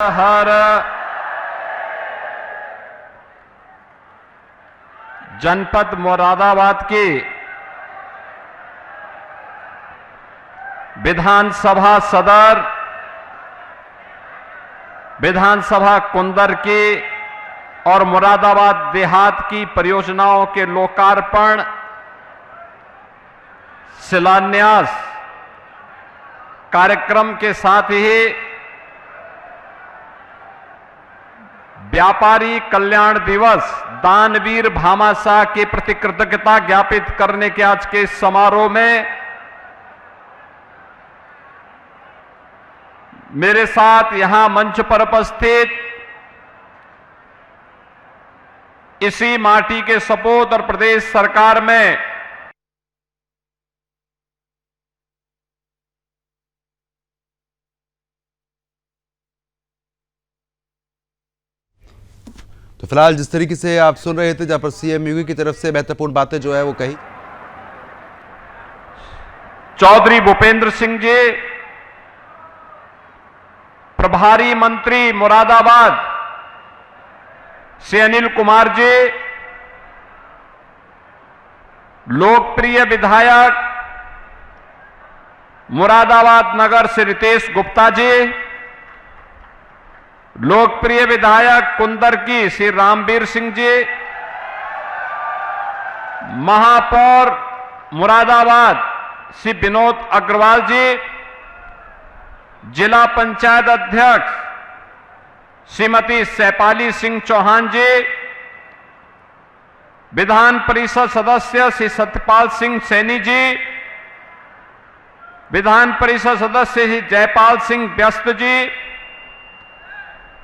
हर जनपद मुरादाबाद की विधानसभा सदर, विधानसभा कुंदर की और मुरादाबाद देहात की परियोजनाओं के लोकार्पण, शिलान्यास कार्यक्रम के साथ ही व्यापारी कल्याण दिवस दानवीर भामाशाह के प्रति कृतज्ञता ज्ञापित करने के आज के समारोह में मेरे साथ यहां मंच पर उपस्थित इसी माटी के सपूत और प्रदेश सरकार में तो फिलहाल जिस तरीके से आप सुन रहे थे, जहां पर सीएम योगी की तरफ से महत्वपूर्ण बातें जो है वो कही। चौधरी भूपेंद्र सिंह जी, प्रभारी मंत्री मुरादाबाद से अनिल कुमार जी, लोकप्रिय विधायक मुरादाबाद नगर से रितेश गुप्ता जी, लोकप्रिय विधायक कुंदर की श्री रामवीर सिंह जी, महापौर मुरादाबाद श्री विनोद अग्रवाल जी, जिला पंचायत अध्यक्ष श्रीमती सैपाली सिंह चौहान जी, विधान परिषद सदस्य श्री सत्यपाल सिंह सैनी जी, विधान परिषद सदस्य श्री जयपाल सिंह व्यस्त जी,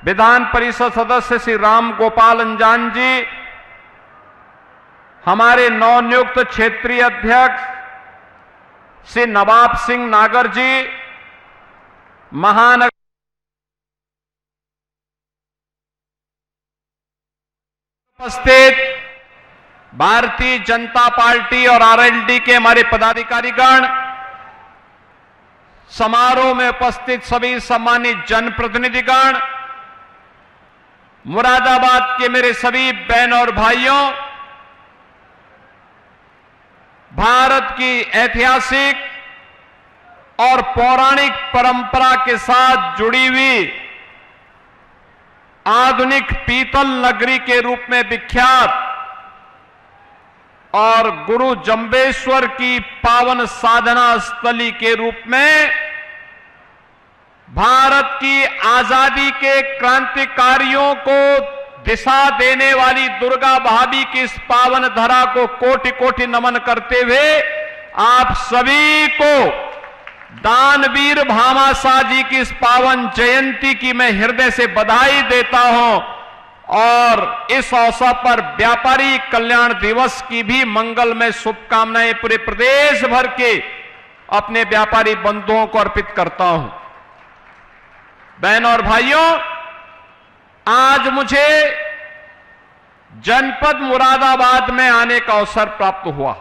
विधान परिषद सदस्य श्री राम गोपाल अंजान जी, हमारे नवनियुक्त क्षेत्रीय अध्यक्ष श्री नवाब सिंह नागर जी, महानगर उपस्थित भारतीय जनता पार्टी और आरएलडी के हमारे पदाधिकारीगण, समारोह में उपस्थित सभी सम्मानित जनप्रतिनिधिगण, मुरादाबाद के मेरे सभी बहन और भाइयों, भारत की ऐतिहासिक और पौराणिक परंपरा के साथ जुड़ी हुई आधुनिक पीतल नगरी के रूप में विख्यात और गुरु जंबेश्वर की पावन साधना स्थली के रूप में भारत की आजादी के क्रांतिकारियों को दिशा देने वाली दुर्गा भाभी की इस पावन धरा को कोटि कोटि नमन करते हुए आप सभी को दानवीर भामाशाह जी की इस पावन जयंती की मैं हृदय से बधाई देता हूं और इस अवसर पर व्यापारी कल्याण दिवस की भी मंगलमय शुभकामनाएं पूरे प्रदेश भर के अपने व्यापारी बंधुओं को अर्पित करता हूं। बहनों और भाइयों, आज मुझे जनपद मुरादाबाद में आने का अवसर प्राप्त हुआ।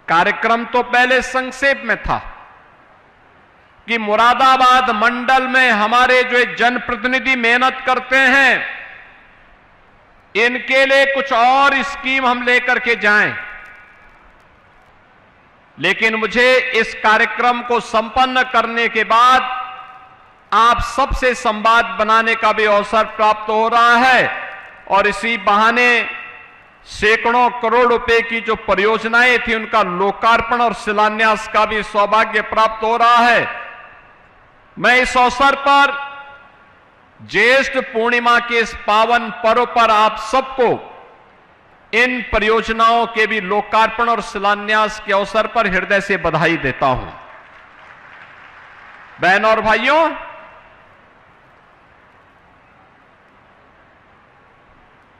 कार्यक्रम तो पहले संक्षेप में था कि मुरादाबाद मंडल में हमारे जो जनप्रतिनिधि मेहनत करते हैं, इनके लिए कुछ और स्कीम हम लेकर के जाएं। लेकिन मुझे इस कार्यक्रम को संपन्न करने के बाद आप सबसे संवाद बनाने का भी अवसर प्राप्त हो रहा है और इसी बहाने सैकड़ों करोड़ रुपए की जो परियोजनाएं थी उनका लोकार्पण और शिलान्यास का भी सौभाग्य प्राप्त हो रहा है। मैं इस अवसर पर ज्येष्ठ पूर्णिमा के इस पावन पर्व पर आप सबको इन परियोजनाओं के भी लोकार्पण और शिलान्यास के अवसर पर हृदय से बधाई देता हूं। बहनों और भाइयों,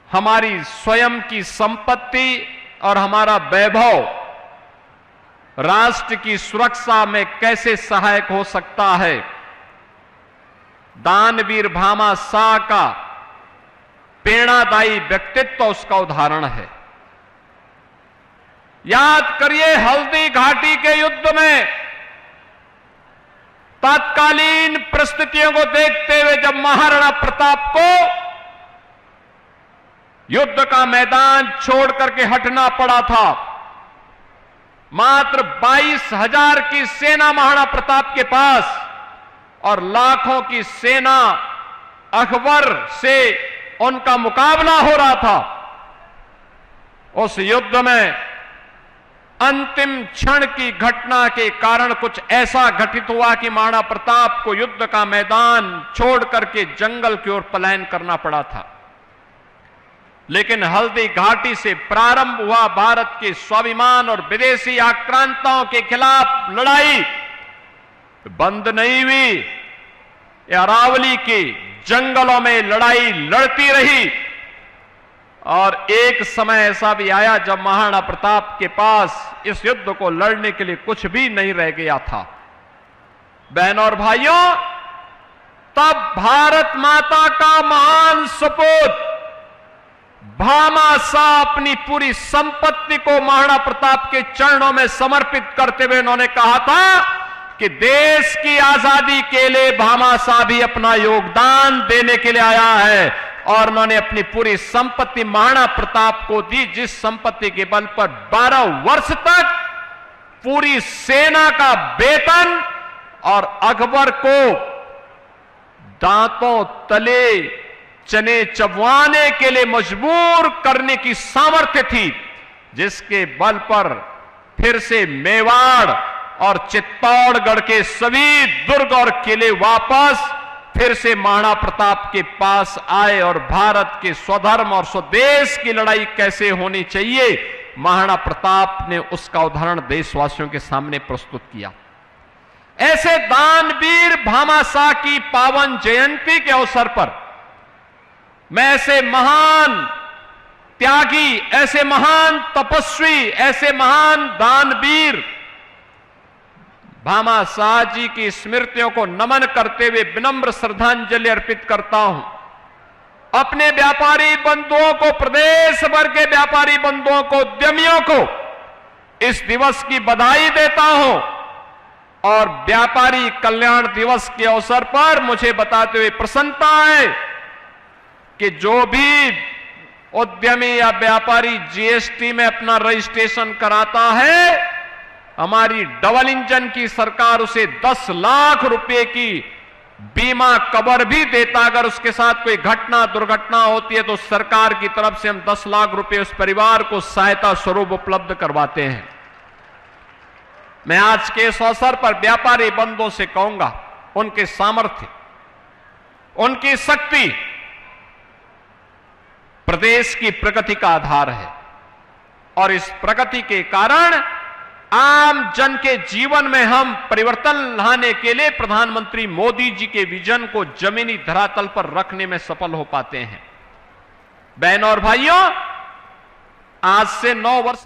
हमारी स्वयं की संपत्ति और हमारा वैभव राष्ट्र की सुरक्षा में कैसे सहायक हो सकता है, दानवीर भामाशाह का प्रेरणादायी व्यक्तित्व उसका उदाहरण है। याद करिए, हल्दी घाटी के युद्ध में तत्कालीन परिस्थितियों को देखते हुए जब महाराणा प्रताप को युद्ध का मैदान छोड़ करके हटना पड़ा था, मात्र 22,000 की सेना महाराणा प्रताप के पास और लाखों की सेना अकबर से उनका मुकाबला हो रहा था। उस युद्ध में अंतिम क्षण की घटना के कारण कुछ ऐसा घटित हुआ कि महाराणा प्रताप को युद्ध का मैदान छोड़ करके जंगल की ओर पलायन करना पड़ा था। लेकिन हल्दी घाटी से प्रारंभ हुआ भारत के स्वाभिमान और विदेशी आक्रांताओं के खिलाफ लड़ाई बंद नहीं हुई। अरावली के जंगलों में लड़ाई लड़ती रही और एक समय ऐसा भी आया जब महाराणा प्रताप के पास इस युद्ध को लड़ने के लिए कुछ भी नहीं रह गया था। बहनों और भाइयों, तब भारत माता का महान सपूत भामाशाह अपनी पूरी संपत्ति को महाराणा प्रताप के चरणों में समर्पित करते हुए उन्होंने कहा था कि देश की आजादी के लिए भामाशाह भी अपना योगदान देने के लिए आया है। और उन्होंने अपनी पूरी संपत्ति महाराणा प्रताप को दी, जिस संपत्ति के बल पर 12 वर्ष तक पूरी सेना का वेतन और अकबर को दांतों तले चने चबवाने के लिए मजबूर करने की सामर्थ्य थी, जिसके बल पर फिर से मेवाड़ और चित्तौड़गढ़ के सभी दुर्ग और किले वापस फिर से महाराणा प्रताप के पास आए और भारत के स्वधर्म और स्वदेश की लड़ाई कैसे होनी चाहिए, महाराणा प्रताप ने उसका उदाहरण देशवासियों के सामने प्रस्तुत किया। ऐसे दानवीर भामाशाह की पावन जयंती के अवसर पर मैं ऐसे महान त्यागी, ऐसे महान तपस्वी, ऐसे महान दानवीर भामाशाह जी की स्मृतियों को नमन करते हुए विनम्र श्रद्धांजलि अर्पित करता हूं। अपने व्यापारी बंधुओं को, प्रदेश भर के व्यापारी बंधुओं को, उद्यमियों को इस दिवस की बधाई देता हूं और व्यापारी कल्याण दिवस के अवसर पर मुझे बताते हुए प्रसन्नता है कि जो भी उद्यमी या व्यापारी जीएसटी में अपना रजिस्ट्रेशन कराता है, हमारी डबल इंजन की सरकार उसे 10 लाख रुपए की बीमा कवर भी देता। अगर उसके साथ कोई घटना दुर्घटना होती है तो सरकार की तरफ से हम 10 लाख रुपए उस परिवार को सहायता स्वरूप उपलब्ध करवाते हैं। मैं आज के इस अवसर पर व्यापारी बंधुओं से कहूंगा, उनके सामर्थ्य, उनकी शक्ति प्रदेश की प्रगति का आधार है और इस प्रगति के कारण आम जन के जीवन में हम परिवर्तन लाने के लिए प्रधानमंत्री मोदी जी के विजन को जमीनी धरातल पर रखने में सफल हो पाते हैं। बहनों और भाइयों, आज से 9 वर्ष